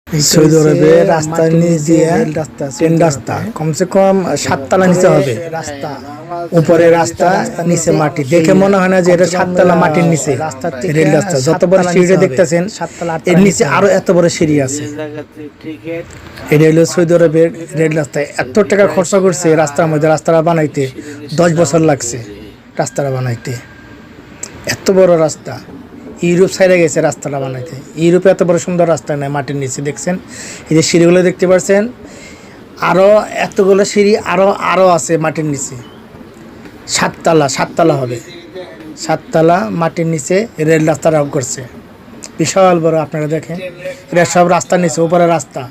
Saudi আরবে রাস্তার নিচ দিয়ে ট্রেন রাস্তা কমসে কম 7 তলা নিচে হবে রাস্তা, উপরে রাস্তা নিচে মাটি। দেখে মনে হয় না যে এটা 7 তলা মাটির নিচে রেল রাস্তা। যত বড় সিঁড়িটা দেখতেছেন এর নিচে আরো এত বড় সিঁড়ি আছে। এটা হলো সৌদি আরবের রেল রাস্তা। এত টাকা খরচ করছে রাস্তার মধ্যে, রাস্তাটা বানাইতে 10 বছর লাগছে রাস্তাটা বানাইতে। এত বড় রাস্তা, ইউরোপ সাইডে গেছে রাস্তাটা বানাইতে। ইউরোপে এত বড় সুন্দর রাস্তা নেই মাটির নিচে। দেখছেন এই যে সিঁড়িগুলো দেখতে পাচ্ছেন, আরও এতগুলো সিঁড়ি আরও আছে মাটির নিচে। 7 তলা হবে, 7 তলা মাটির নিচে রেল রাস্তা রং করছে, বিশাল বড়। আপনারা দেখেন এটা সব রাস্তার নিচে, উপরে রাস্তা,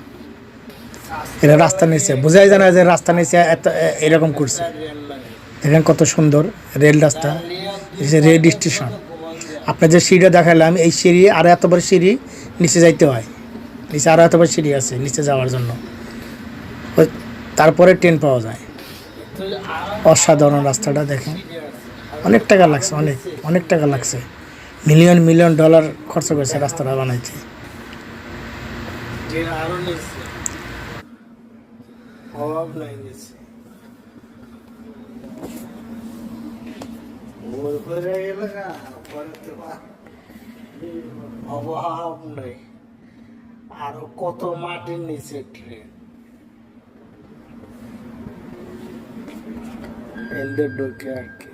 এটা রাস্তার নিচে। বোঝাই যায় না যে রাস্তার নিচে এত এরকম করছে। দেখেন কত সুন্দর রেল রাস্তা, রেল স্টেশন। আপনার যে সিঁড়িটা দেখালাম, এই সিঁড়ি আরও এত বড় সিঁড়ি নিচে যাইতে হয়, নিচে আরও এত বড় সিঁড়ি আছে নিচে যাওয়ার জন্য, তারপরে ট্রেন পাওয়া যায়। অসাধারণ রাস্তাটা দেখেন, অনেক টাকা লাগছে, অনেক টাকা লাগছে। মিলিয়ন ডলার খরচ করেছে রাস্তাটা বানাইতে। অভাব নেই, আরো কত মাটির নিচে ট্রেন। এলদের ঢোকে আর কি।